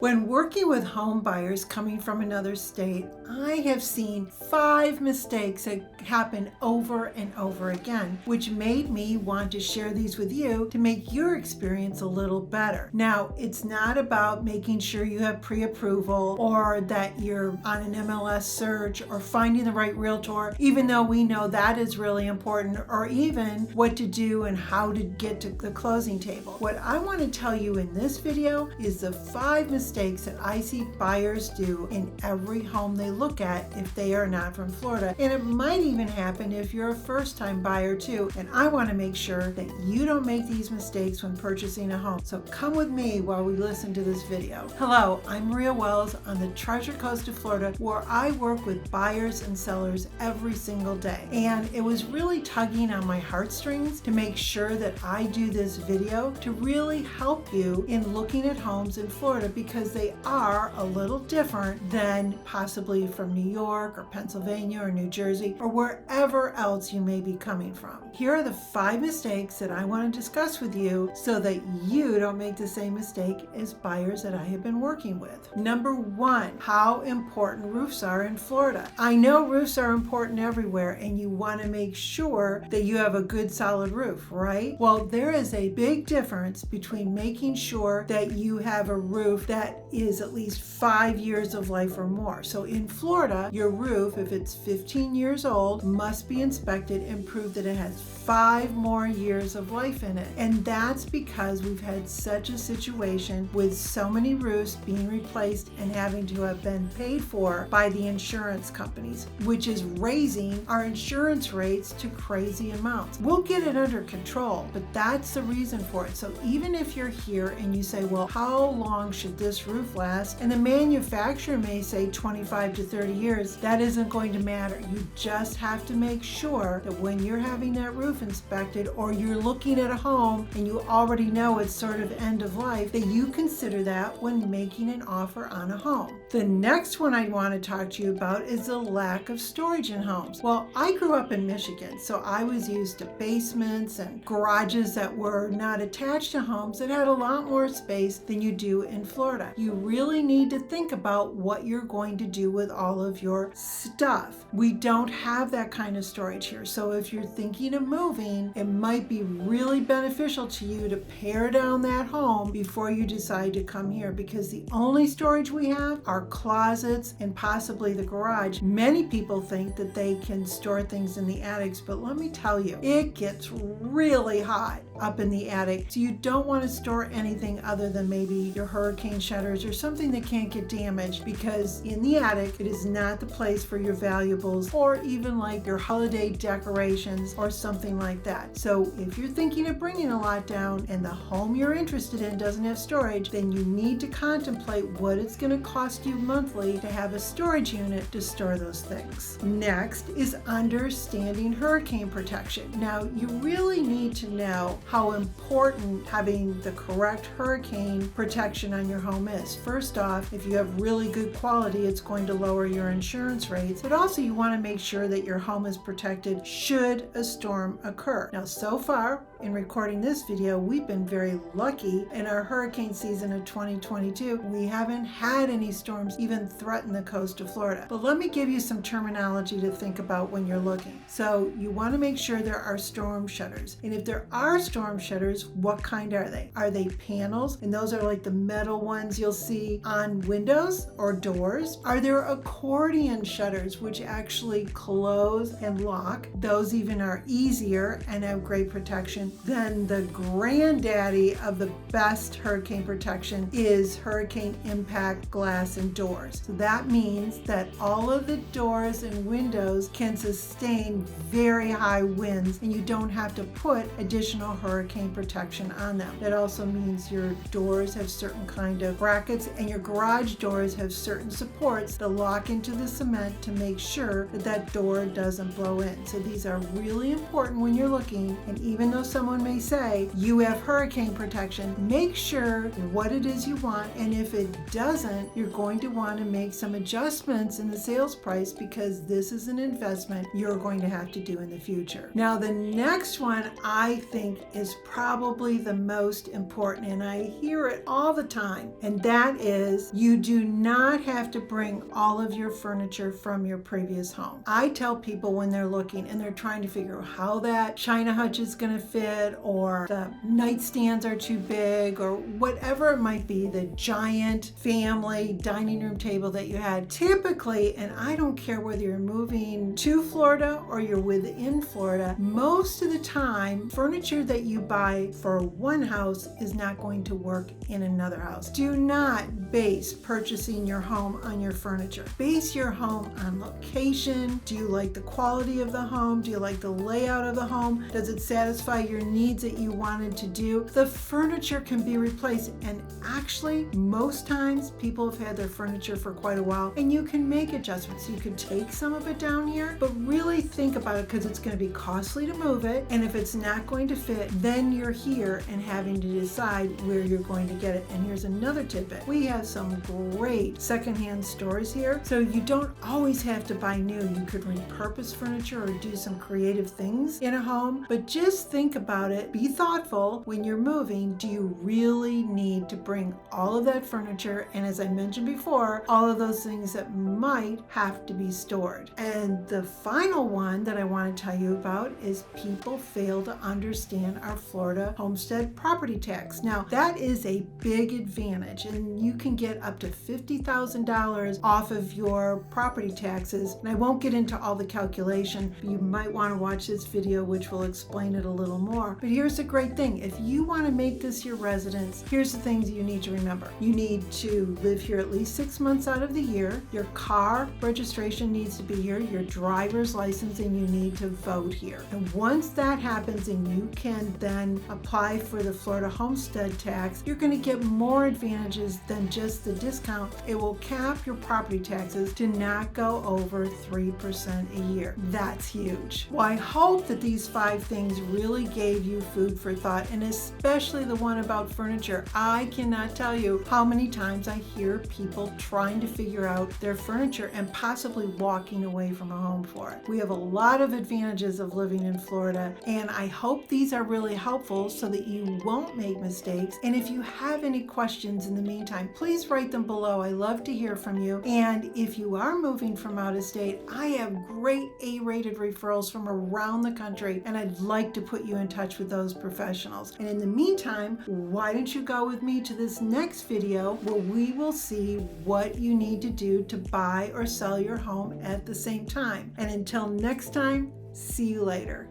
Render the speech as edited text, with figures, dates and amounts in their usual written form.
When working with home buyers coming from another state, I have seen 5 mistakes that happen over and over again, which made me want to share these with you to make your experience a little better. Now, it's not about making sure you have pre-approval or that you're on an MLS search or finding the right realtor, even though we know that is really important, or even what to do and how to get to the closing table. What I want to tell you in this video is the 5 mistakes that I see buyers do in every home they look at if they are not from Florida. And it might even happen if you're a first-time buyer too. And I want to make sure that you don't make these mistakes when purchasing a home. So come with me while we listen to this video. Hello, I'm Maria Wells on the Treasure Coast of Florida, where I work with buyers and sellers every single day. And it was really tugging on my heartstrings to make sure that I do this video to really help you in looking at homes in Florida, because they are a little different than possibly from New York or Pennsylvania or New Jersey or wherever else you may be coming from. Here are the 5 mistakes that I want to discuss with you so that you don't make the same mistake as buyers that I have been working with. Number 1, how important roofs are in Florida. I know roofs are important everywhere, and you want to make sure that you have a good solid roof, right? Well, there is a big difference between making sure that you have a roof that is at least 5 years of life or more. So in Florida, your roof, if it's 15 years old, must be inspected and prove that it has 5 more years of life in it. And that's because we've had such a situation with so many roofs being replaced and having to have been paid for by the insurance companies, which is raising our insurance rates to crazy amounts. We'll get it under control, but that's the reason for it. So even if you're here and you say, well, how long should this roof last? And the manufacturer may say 25 to 30 years, that isn't going to matter. You just have to make sure that when you're having that roof inspected, or you're looking at a home and you already know it's sort of end of life, that you consider that when making an offer on a home. The next one I want to talk to you about is the lack of storage in homes. Well, I grew up in Michigan, so I was used to basements and garages that were not attached to homes that had a lot more space than you do in Florida. You really need to think about what you're going to do with all of your stuff. We don't have that kind of storage here. So if you're thinking of moving, it might be really beneficial to you to pare down that home before you decide to come here, because the only storage we have are closets and possibly the garage. Many people think that they can store things in the attics, but let me tell you, it gets really hot up in the attic. So you don't want to store anything other than maybe your hurricane shutters or something that can't get damaged, because in the attic, it is not the place for your valuables or even like your holiday decorations or something like that. So if you're thinking of bringing a lot down and the home you're interested in doesn't have storage, then you need to contemplate what it's going to cost you monthly to have a storage unit to store those things. Next is understanding hurricane protection. Now, you really need to know how important having the correct hurricane protection on your home is. First off, if you have really good quality, it's going to lower your insurance rates, but also you want to make sure that your home is protected should a storm occur. Now, so far in recording this video, we've been very lucky in our hurricane season of 2022. We haven't had any storms even threaten the coast of Florida. But let me give you some terminology to think about when you're looking. So you want to make sure there are storm shutters. And if there are storm shutters, what kind are they? Are they panels? And those are like the metal ones you'll see on windows or doors. Are there accordion shutters, which actually close and lock? Those even are easier and have great protection. Then the granddaddy of the best hurricane protection is hurricane impact glass and doors. So that means that all of the doors and windows can sustain very high winds, and you don't have to put additional hurricane protection on them. That also means your doors have certain kind of brackets, and your garage doors have certain supports that lock into the cement to make sure that that door doesn't blow in. So these are really important when you're looking, and even though someone may say you have hurricane protection, make sure what it is you want, and if it doesn't, you're going to want to make some adjustments in the sales price, because this is an investment you're going to have to do in the future. Now, the next one I think is probably the most important, and I hear it all the time, and that is you do not have to bring all of your furniture from your previous home. I tell people when they're looking and they're trying to figure out how that China hutch is going to fit, or the nightstands are too big, or whatever it might be, the giant family dining room table that you had. Typically, and I don't care whether you're moving to Florida or you're within Florida, most of the time, furniture that you buy for one house is not going to work in another house. Do not base purchasing your home on your furniture. Base your home on location. Do you like the quality of the home? Do you like the layout of the home? Does it satisfy your needs that you wanted to do? The furniture can be replaced, and actually, most times people have had their furniture for quite a while, and you can make adjustments. You could take some of it down here, but really think about it, because it's going to be costly to move it, and if it's not going to fit, then you're here and having to decide where you're going to get it. And here's another tidbit. We have some great secondhand stores here, so you don't always have to buy new. You could repurpose furniture or do some creative things in a home, but just think about it. Be thoughtful when you're moving. Do you really need to bring all of that furniture? And as I mentioned before, all of those things that might have to be stored. And the final one that I want to tell you about is people fail to understand our Florida homestead property tax. Now, that is a big advantage, and you can get up to $50,000 off of your property taxes. And I won't get into all the calculation. You might want to watch this video, which will explain it a little more. But here's the great thing. If you want to make this your residence, here's the things you need to remember. You need to live here at least 6 months out of the year. Your car registration needs to be here, your driver's license, and you need to vote here. And once that happens and you can then apply for the Florida homestead tax, you're going to get more advantages than just the discount. It will cap your property taxes to not go over 3% a year. That's huge. Well, I hope that these 5 things really gave you food for thought, and especially the one about furniture. I cannot tell you how many times I hear people trying to figure out their furniture and possibly walking away from a home for it. We have a lot of advantages of living in Florida, and I hope these are really helpful so that you won't make mistakes. And if you have any questions in the meantime, please write them below. I love to hear from you. And if you are moving from out of state, I have great A-rated referrals from around the country, and I'd like to put you in touch with those professionals. And in the meantime, why don't you go with me to this next video where we will see what you need to do to buy or sell your home at the same time. And until next time, see you later.